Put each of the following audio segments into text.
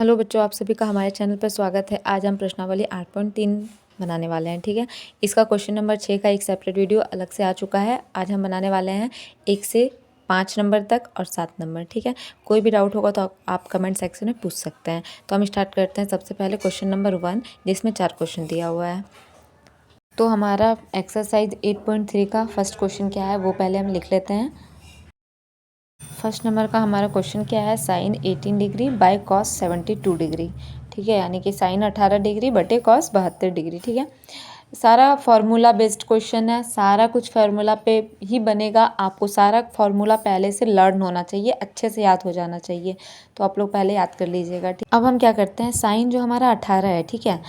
Hello बच्चों, आप सभी का हमारे चैनल पर स्वागत है। आज हम प्रश्नावली 8.3 बनाने वाले हैं। ठीक है, इसका क्वेश्चन नंबर 6 का एक सेपरेट वीडियो अलग से आ चुका है। आज हम बनाने वाले हैं 1 से 5 नंबर तक और 7 नंबर। ठीक है, कोई भी डाउट होगा तो आप कमेंट सेक्शन में पूछ सकते हैं। तो हम स्टार्ट करते हैं सबसे पहले क्वेश्चन नंबर 1, जिसमें 4 क्वेश्चन दिया हुआ है। तो हमारा एक्सरसाइज 8.3 का फर्स्ट क्वेश्चन क्या है वो पहले हम लिख लेते हैं। फर्स्ट नंबर का हमारा क्वेश्चन क्या है, sine 18 degree by cos 72 degree. ठीक है, यानी कि साइन 18 डिग्री बटे कॉस 72 डिग्री। ठीक है, सारा फार्मूला बेस्ड क्वेश्चन है, सारा कुछ फार्मूला पे ही बनेगा। आपको सारा फार्मूला पहले से लर्न होना चाहिए, अच्छे से याद हो जाना चाहिए। तो आप लोग पहले याद कर लीजिएगा। ठीक, अब हम क्या करते हैं, साइन जो हमारा 18 है, ठीक है,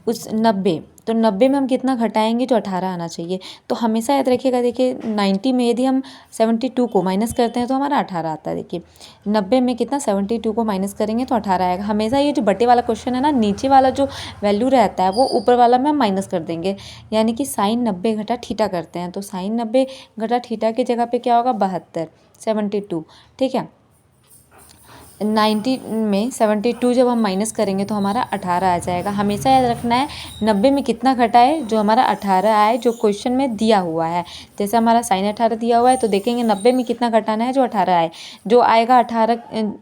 उस 90, तो 90 में हम कितना घटाएंगे, जो 18 आना चाहिए। तो हमेशा याद रखिएगा, देखिए 90 में यदि हम 72 को माइनस करते हैं तो हमारा 18 आता है। देखिए 90 में कितना, 72 को माइनस करेंगे तो 18 आएगा। हमेशा ये जो बटे वाला क्वेश्चन है ना, नीचे वाला जो वैल्यू रहता है वो ऊपर वाला में हम माइनस कर देंगे। यानी कि साइन 90 घटा थीटा करते हैं, तो साइन 90 घटा थीटा की जगह पे क्या होगा, 72, 72। ठीक है, 90 में 72 जब हम माइनस करेंगे तो हमारा 18 आ जाएगा। हमेशा याद रखना है 90 में कितना घटा है, जो हमारा 18 आए, जो क्वेश्चन में दिया हुआ है। जैसे हमारा साइन 18 दिया हुआ है तो देखेंगे 90 में कितना घटाना है, जो 18 आए। जो आएगा 18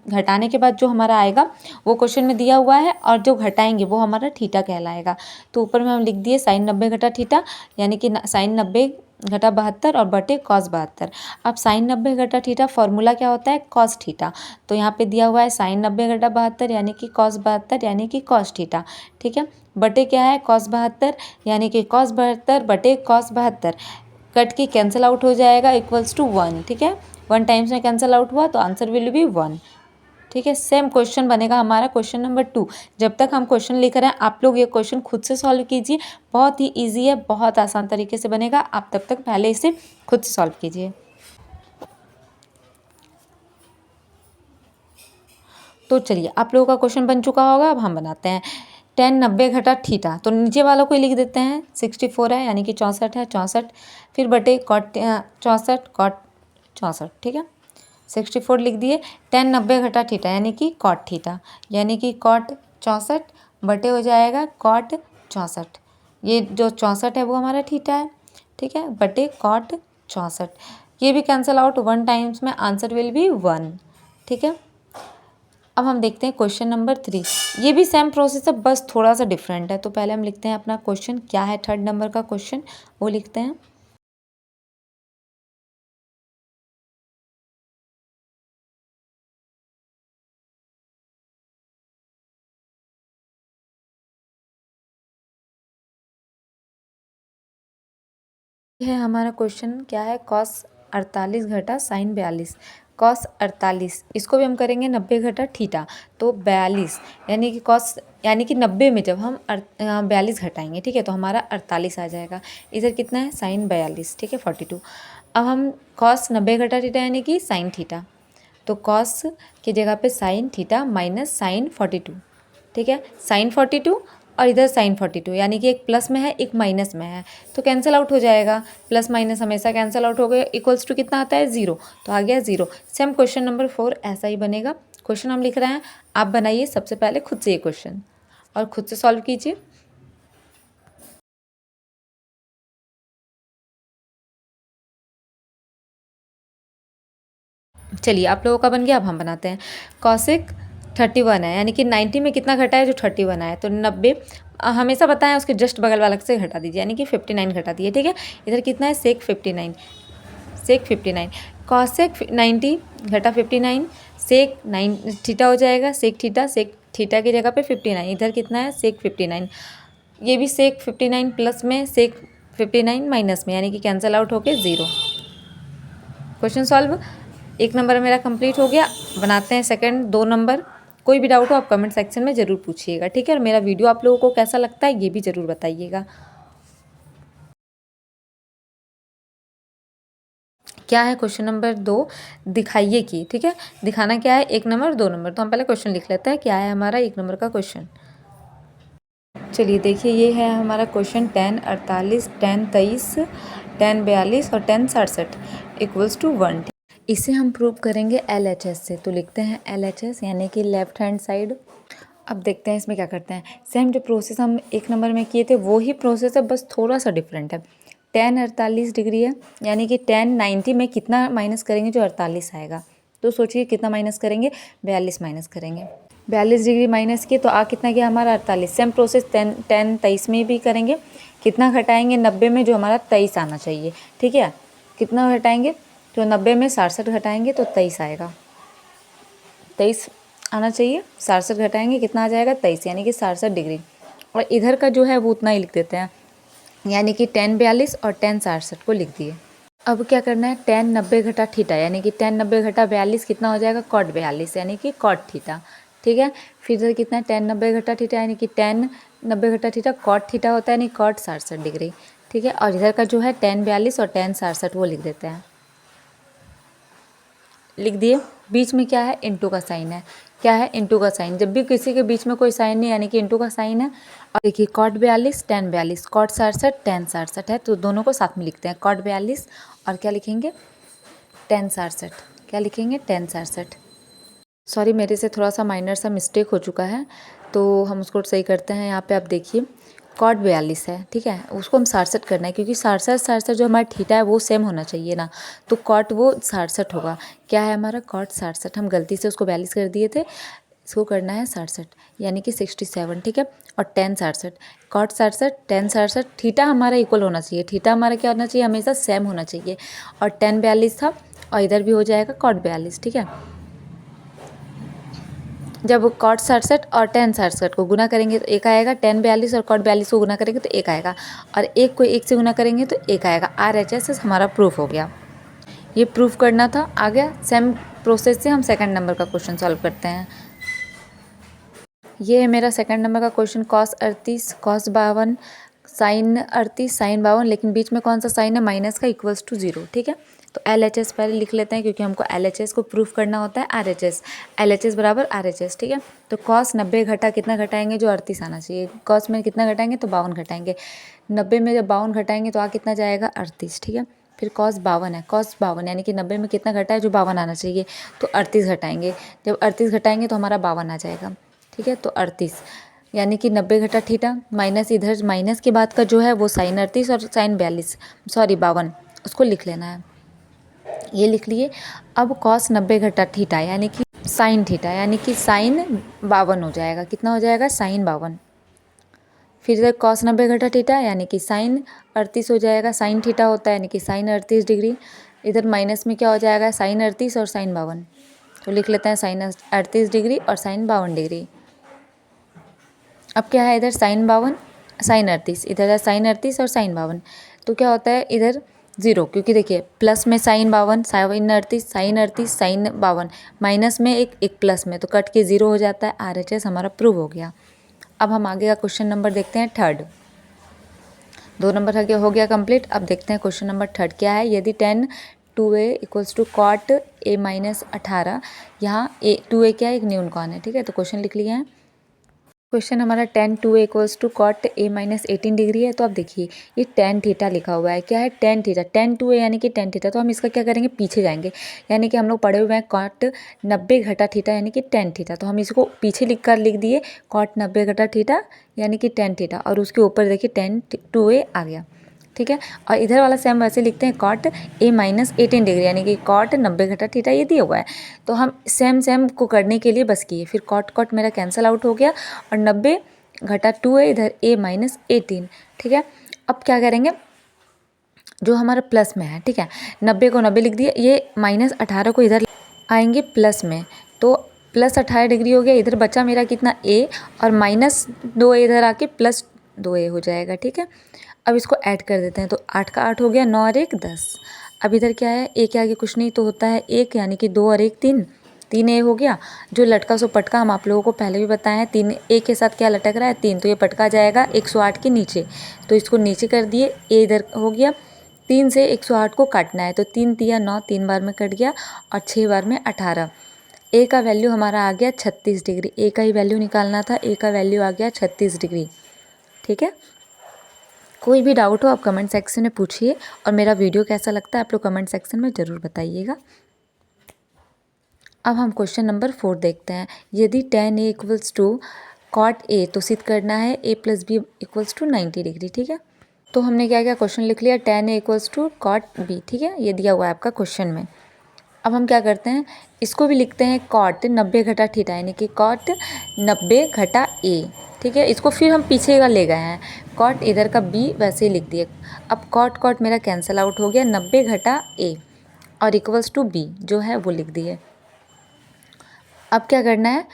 घटाने के बाद जो हमारा आएगा वो क्वेश्चन में दिया हुआ है, और जो घटाएंगे वो हमारा थीटा कहलाएगा। तो ऊपर में हम लिख दिए साइन 90 घटा थीटा, यानी कि साइन 90 घटा 72 और बटे कॉस 72। अब साइन 90 घटा थीटा फॉर्मूला क्या होता है, कॉस थीटा। तो यहाँ पे दिया हुआ है साइन 90 घटा 72 यानी कि कॉस 72 यानी कि कॉस थीटा। ठीक है, बटे क्या है, कॉस 72 यानी कि कॉस 72 बटे कॉस 72। कट की कैंसिल आउट हो जाएगा, इक्वल्स टू 1। ठीक है, 1 टाइम्स में कैंसिल आउट हुआ तो आंसर विल बी 1। ठीक है, सेम क्वेश्चन बनेगा हमारा क्वेश्चन नंबर 2। जब तक हम क्वेश्चन लिख रहे हैं आप लोग ये क्वेश्चन खुद से सॉल्व कीजिए। बहुत ही इजी है, बहुत आसान तरीके से बनेगा। आप तब तक पहले इसे खुद से सॉल्व कीजिए। तो चलिए, आप लोगों का क्वेश्चन बन चुका होगा, अब हम बनाते हैं। 10 90 घटा थीटा, तो नीचे वालों को लिख देते हैं। 64 है यानी कि 64 है, 64 फिर बटे कॉट 64 कॉट 64। ठीक है, 64 लिख दिए। 10 90 घटा थीटा यानी कि कॉट थीटा, यानी कि कॉट 64 बटे हो जाएगा कॉट 64। ये जो 64 है वो हमारा थीटा है। ठीक है, बटे कॉट 64। ये भी कैंसिल आउट, 1 टाइम्स में आंसर विल बी 1। ठीक है, अब हम देखते हैं क्वेश्चन नंबर 3। ये भी सेम प्रोसेस है, बस थोड़ा सा डिफरेंट है। तो पहले हम लिखते हैं अपना क्वेश्चन क्या है, थर्ड नंबर का क्वेश्चन वो लिखते हैं। है हमारा क्वेश्चन क्या है, कॉस 48 घटा साइन 42। कॉस 48 इसको भी हम करेंगे 90 घटा थीटा, तो 42 यानी कि कॉस, यानी कि 90 में जब हम 42 घटाएंगे, ठीक है, तो हमारा 48 आ जाएगा। इधर कितना है, साइन 42। ठीक है, 42। अब हम कॉस 90 घटा थीटा यानी कि साइन थीटा, तो कॉस की जगह पे साइन थीटा माइनस साइन 42। ठीक है, साइन 42 और इधर साइन 42, यानी कि एक प्लस में है एक माइनस में है, तो कैंसिल आउट हो जाएगा। प्लस माइनस हमेशा कैंसिल आउट हो गए, इक्वल्स टू कितना आता है, 0। तो आ गया 0। सेम क्वेश्चन नंबर 4 ऐसा ही बनेगा। क्वेश्चन हम लिख रहे हैं, आप बनाइए सबसे पहले खुद से ये क्वेश्चन और खुद से सॉल्व कीजिए। चलिए, आप लोगों का बन गया, अब हम बनाते हैं। कॉसिक 31 है, यानी कि 90 में कितना घटा है, जो 31 आया, तो 90 हमेशा बताएं उसके जस्ट बगल वाला से घटा दीजिए, यानी कि 59 घटा दिए। ठीक है, इधर कितना है, सेक 59, सेक 59। कॉसेक 90 घटा 59, सेक 9 थीटा हो जाएगा, सेक थीटा, सेक थीटा की जगह पे 59, इधर कितना है, सेक 59। ये भी सेक 59 प्लस में, सेक 59 माइनस में, यानी कि कैंसिल आउट होके 0। क्वेश्चन सॉल्व, 1 नंबर मेरा कंप्लीट हो गया। बनाते हैं सेकंड 2 नंबर। कोई भी डाउट हो आप कमेंट सेक्शन में ज़रूर पूछिएगा। ठीक है, और मेरा वीडियो आप लोगों को कैसा लगता है ये भी ज़रूर बताइएगा। क्या है क्वेश्चन नंबर 2, दिखाइए कि। ठीक है, दिखाना क्या है, 1 नंबर 2 नंबर। तो हम पहले क्वेश्चन लिख लेते हैं, क्या है हमारा 1 नंबर का क्वेश्चन। चलिए देखिए, ये है हमारा क्वेश्चन 10 48 10 23 10 42 और 10 67 इक्वल्स टू 1। इसे हम प्रूव करेंगे LHS से। तो लिखते हैं LHS यानी कि लेफ्ट हैंड साइड अब देखते हैं इसमें क्या करते हैं। सेम जो प्रोसेस हम 1 नंबर में किए थे वो ही प्रोसेस है, बस थोड़ा सा डिफरेंट है। tan 48 डिग्री है, यानी कि tan 90 में कितना माइनस करेंगे, जो 48 आएगा। तो सोचिए कितना माइनस करेंगे, 42 माइनस करेंगे। 42 डिग्री माइनस किए तो आ कितना गया हमारा 48। सेम प्रोसेस tan 23 में भी करेंगे। कितना घटाएंगे 90 में, जो हमारा 23 आना चाहिए। ठीक है, कितना घटाएंगे, तो 90 में 67 घटाएंगे तो 23 आएगा। 23 आना चाहिए, 67 घटाएंगे कितना आ जाएगा 23, यानी कि 67 डिग्री। और इधर का जो है वो उतना ही लिख देते हैं, यानी कि tan 42 और tan 67 को लिख दिए। अब क्या करना है, tan 90 घटा थीटा, यानी कि tan 90 घटा 42 कितना हो जाएगा cot 42, यानी कि cot थीटा। ठीक है, फिर इधर कितना है tan 90 घटा थीटा, यानी कि tan 90 घटा थीटा cot थीटा होता है, यानी cot 67 डिग्री। ठीक है, और इधर का जो है tan 42 और tan 67 वो लिख देते हैं। लिख दिए। बीच में क्या है, इंटू का साइन है। क्या है, इंटू का साइन। जब भी किसी के बीच में कोई साइन नहीं, यानी कि इंटू का साइन है। और देखिए cot 42 tan 42, cot 67 tan 67 है, तो दोनों को साथ में लिखते हैं। cot 42 और क्या लिखेंगे, tan 67। क्या लिखेंगे, tan 67। सॉरी, मेरे से थोड़ा सा माइनर सा मिस्टेक हो चुका है, तो हम उसको सही करते हैं। यहाँ पे आप देखिए cot 42 है, ठीक है, उसको हम 67 करना है, क्योंकि 67 जो हमारा थीटा है वो सेम होना चाहिए ना, तो cot वो 67 होगा। क्या है हमारा cot 67, हम गलती से उसको 42 कर दिए थे, इसको करना है 67, यानी कि 67। ठीक है, और tan 67, cot 67 tan 67, थीटा हमारा इक्वल होना चाहिए। थीटा हमारा क्या होना चाहिए, हमेशा सेम होना चाहिए। और tan 42 था, और इधर भी हो जाएगा cot 42। ठीक है, जब cot 67 और tan 67 को गुना करेंगे तो एक आएगा, tan 42 और cot 42 को गुना करेंगे तो एक आएगा, और एक को एक से गुना करेंगे तो एक आएगा। RHS हमारा प्रूफ हो गया। ये प्रूफ करना था। आ गया। सेम प्रोसेस से हम सेकंड नंबर का क्वेश्चन सॉल्व करते हैं। ये है मेरा सेकंड नंबर का question. cos 38 cos 52 sin 38 sin 52, लेकिन बीच में कौन सा साइन है, माइनस का, इक्वल्स टू 0। ठीक है, तो LHS पहले लिख लेते हैं, क्योंकि हमको LHS को प्रूफ करना होता है RHS। LHS बराबर RHS। ठीक है, तो cos 90 घटा कितना घटाएंगे, जो 38 आना चाहिए। cos में कितना घटाएंगे, तो 52 घटाएंगे। 90 में जब 52 घटाएंगे तो आ कितना जाएगा 38। ठीक है, फिर cos 52 है, cos 52 यानी कि 90 में कितना घटा है, जो 52 आना चाहिए, तो 38 घटाएंगे। जब 38 घटाएंगे तो हमारा 52 आ जाएगा। ठीक है, तो 38 यानी कि 90 घटा थीटा, माइनस इधर माइनस के बाद का जो है वो sin 38 और sin 42, सॉरी 52, उसको लिख लेना है। ये लिख लिए। अब cos 90 घटा थीटा यानी कि sin थीटा, यानी कि sin 52 हो जाएगा। कितना हो जाएगा, sin 52। फिर इधर cos 90 घटा थीटा यानी कि sin 38 हो जाएगा। sin थीटा होता है यानी कि sin 38 डिग्री। इधर माइनस में क्या हो जाएगा, sin 38 और sin 52, तो लिख लेते हैं sin 38 डिग्री और sin 52 डिग्री। अब क्या है, इधर sin 52 sin 38, इधर है sin 38 और sin 52, तो क्या होता है इधर 0, क्योंकि देखिए प्लस में sin 52 sin 38 sin 38 sin 52, minus में एक प्लस में, तो कट के 0 हो जाता है। RHS हमारा प्रूव हो गया। अब हम आगे का क्वेश्चन नंबर देखते हैं, थर्ड। 2 नंबर हो गया कंप्लीट। अब देखते हैं क्वेश्चन नंबर थर्ड क्या है। यदि tan 2a equals to cot a minus 18, यहाँ 2a क्या है, एक न्यूनकॉन है। ठीक है, तो क्वेश्चन लिख लिया है। क्वेश्चन हमारा tan 2a equals to cot a minus 18 degree है। तो आप देखिए ये tan थीटा लिखा हुआ है। क्या है, tan थीटा, tan 2a यानी कि tan थीटा, तो हम इसका क्या करेंगे, पीछे जाएंगे, यानी कि हम लोग पढ़े हुए हैं cot 90 घटा थीटा यानी कि tan थीटा, तो हम इसको पीछे लिख दिए cot 90 घटा थीटा यानी कि tan थीटा, और उसके ऊपर देखिए tan 2a आ गया। ठीक है, और इधर वाला सेम वैसे लिखते हैं cot a माइनस 18 डिग्री यानी कि cot 90 घटा थीटा, ये दिया हुआ है, तो हम सेम को करने के लिए बस किए। फिर cot मेरा कैंसिल आउट हो गया, और 90 घटा 2 है, इधर a माइनस 18। ठीक है, अब क्या करेंगे, जो हमारा प्लस में है, ठीक है, 90 को 90 लिख दिया, ये माइनस 18 को इधर आएंगे प्लस में, तो प्लस 18 डिग्री हो गया। इधर बचा मेरा कितना a, और माइनस 2 इधर आके प्लस 2a हो जाएगा। ठीक है, अब इसको ऐड कर देते हैं, तो 8 का 8 हो गया, 9 और 1 10। अब इधर क्या है, a के आगे कुछ नहीं तो होता है 1, यानी कि 2 और 1 3, 3a हो गया। जो लटका सो पटका, हम आप लोगों को पहले भी बताया है, 3 a के साथ क्या लटक रहा है 3, तो ये पटका जाएगा 108 के नीचे, तो इसको नीचे कर दिए। a इधर हो गया, 3 से 108 को काटना है, तो 3 तिया 9, 3 बार में कट गया, और 6 बार में 18। a का वैल्यू हमारा आ गया 36 डिग्री। a का ही वैल्यू निकालना था, a का वैल्यू आ गया 36 डिग्री। ठीक है, कोई भी डाउट हो आप कमेंट सेक्शन में पूछिए, और मेरा वीडियो कैसा लगता है आप लोग कमेंट सेक्शन में ज़रूर बताइएगा। अब हम क्वेश्चन नंबर 4 देखते हैं। यदि tan a equals to cot A तो सिद्ध करना है A plus B equals to 90 degree, ठीक है। तो हमने क्या किया, क्वेश्चन लिख लिया tan a equals to cot b, ठीक है, ये दिया हुआ है आपका क्वेश्चन में। अब हम क्या करते हैं, इसको भी लिखते हैं कॉट 90 घटा थीटा, यानी कि कॉट 90 घटा ए, ठीक है। इसको फिर हम पीछे का ले गए हैं, कॉट इधर का बी वैसे ही लिख दिए। अब कॉट कॉट मेरा कैंसिल आउट हो गया, 90 घटा ए और इक्वल्स टू बी जो है वो लिख दिए। अब क्या करना है,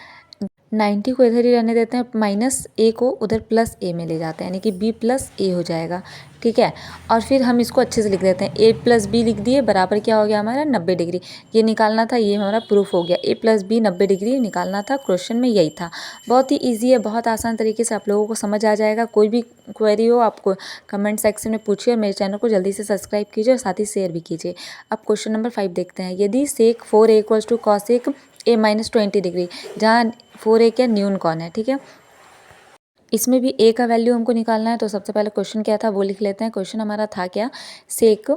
90 को इधर ही रहने देते हैं, माइनस ए को उधर प्लस ए में ले जाते हैं, यानी कि बी प्लस ए हो जाएगा, ठीक है। और फिर हम इसको अच्छे से लिख देते हैं, ए प्लस बी लिख दिए, बराबर क्या हो गया हमारा 90 डिग्री। ये निकालना था, ये हमारा प्रूफ हो गया, ए प्लस बी 90 डिग्री निकालना था, क्वेश्चन में यही था। बहुत ही ईजी है, बहुत आसान तरीके से आप लोगों को समझ आ जाएगा। कोई भी क्वेरी हो आपको कमेंट सेक्शन में पूछिए, और मेरे चैनल को जल्दी से सब्सक्राइब कीजिए और साथ ही शेयर भी कीजिए। अब क्वेश्चन नंबर 5 देखते हैं। यदि sec 4a equals to cosec a minus 20 degree, जहाँ 4a क्या न्यून कौन है, ठीक है। इसमें भी a का वैल्यू हमको निकालना है, तो सबसे पहले क्वेश्चन क्या था वो लिख लेते हैं। क्वेश्चन हमारा था क्या, सेक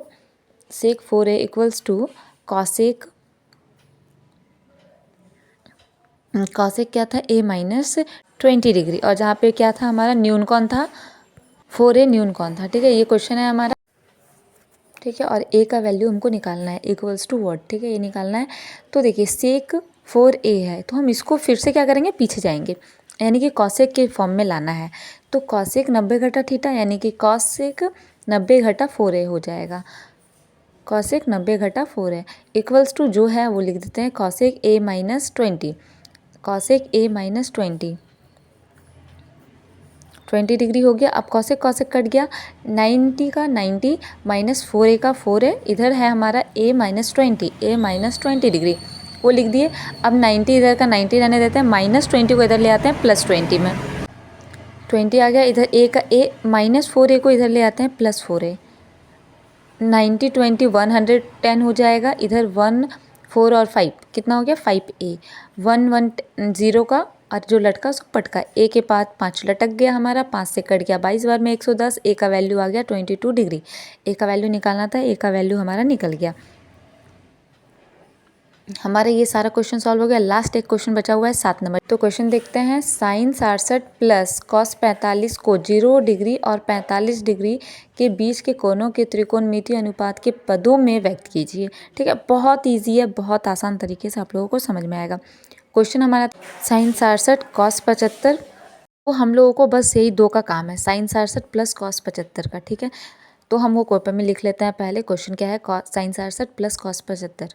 4a इक्वल्स टू कॉसेक क्या था, a माइनस 20 डिग्री, और जहाँ पे क्या था हमारा न्यून कौन था, 4a न्यून कौन था, ठीक है। ये क्वेश्चन है हमारा, ठीक है। और a का वैल्यू हमको निकालना है, इक्वल्स टू व्हाट, ठीक है, ये निकालना है। तो देखिए सेक 4a है, तो हम इसको फिर से क्या करेंगे, पीछे जाएंगे, यानी कि कॉसेक के फॉर्म में लाना है। तो कॉसेक 90 घटा थीटा, यानी कि कॉसेक 90 घटा 4a हो जाएगा, कॉसेक 90 घटा 4a इक्वल्स टू जो है वो लिख देते हैं cosec a minus 20, cosec a minus 20 degree हो गया। अब कॉसेक कॉसेक कट गया, 90 का 90 माइनस 4a का 4a, इधर है हमारा a माइनस 20 डिग्री, वो लिख दिए। अब 90 इधर का 90 रहने देते हैं, माइनस 20 को इधर ले आते हैं प्लस 20 में, 20 आ गया, इधर a का a माइनस 4a को इधर ले आते हैं प्लस 4a, 90 20 110 हो जाएगा, इधर 1 4 और 5 कितना हो गया 5a, 1 1 0 का और जो लटका उसको पटका, ए के पास 5 लटक गया हमारा, 5 से कट गया 22 बार में 110, ए का वैल्यू आ गया 22 डिग्री। ए का वैल्यू निकालना था, ए का वैल्यू हमारा निकल गया। हमारा ये सारा क्वेश्चन सॉल्व हो गया। लास्ट एक क्वेश्चन बचा हुआ है 7 नंबर, तो क्वेश्चन देखते हैं। साइन 67 प्लस कॉस 45 को 0 डिग्री और 45 डिग्री के बीच के कोणों के त्रिकोणमितीय अनुपात के पदों में व्यक्त कीजिए, ठीक है। बहुत ईजी है, बहुत आसान तरीके से आप लोगों को समझ में आएगा। क्वेश्चन हमारा साइन 67 कॉस 75, तो हम लोगों को बस यही दो का काम है, साइन 67 प्लस कॉस 75 का, ठीक है। तो हम वो पेपर में लिख लेते हैं। पहले क्वेश्चन क्या है, साइन 67 प्लस कॉस 75।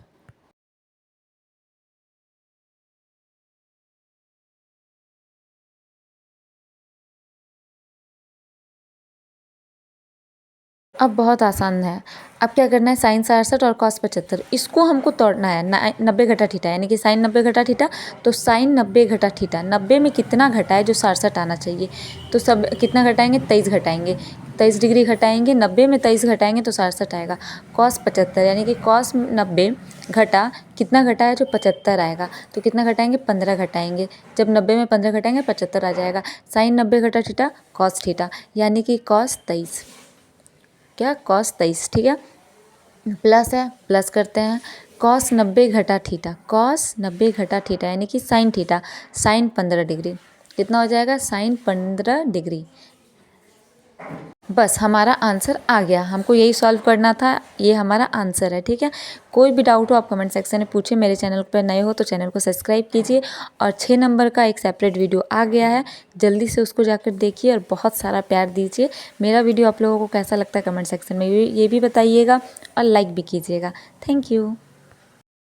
अब बहुत आसान है। अब क्या करना है, साइन 67 और कॉस 75 इसको हमको तोड़ना है 90 घटा थीटा, यानी कि साइन 90 घटा थीटा, तो साइन 90 घटा थीटा 90 में कितना घटा है जो 67 आना चाहिए, तो सब कितना घटाएंगे 23 घटाएंगे, 23 डिग्री घटाएंगे, 90 में 23 घटाएंगे तो 67 आएगा। कॉस 75 यानी कि कॉस 90 घटा कितना घटा है जो 75 आएगा, तो कितना घटाएंगे 15 घटाएंगे, जब 90 में 15 घटाएंगे 75 आ जाएगा। साइन 90 घटा थीटा कॉस थीटा, यानी कि कॉस 23, क्या कॉस 23, ठीक है। प्लस है, प्लस करते हैं, कॉस 90 घटा थीटा, कॉस 90 घटा थीटा यानी कि साइन थीटा, साइन 15 डिग्री, कितना हो जाएगा साइन 15 डिग्री। बस हमारा आंसर आ गया, हमको यही सॉल्व करना था, ये हमारा आंसर है, ठीक है। कोई भी डाउट हो आप कमेंट सेक्शन में पूछिए। मेरे चैनल पर नए हो तो चैनल को सब्सक्राइब कीजिए। और 6 नंबर का एक सेपरेट वीडियो आ गया है, जल्दी से उसको जाकर देखिए और बहुत सारा प्यार दीजिए। मेरा वीडियो आप लोगों को कैसा लगता है कमेंट सेक्शन में ये भी बताइएगा और लाइक भी कीजिएगा। Thank you.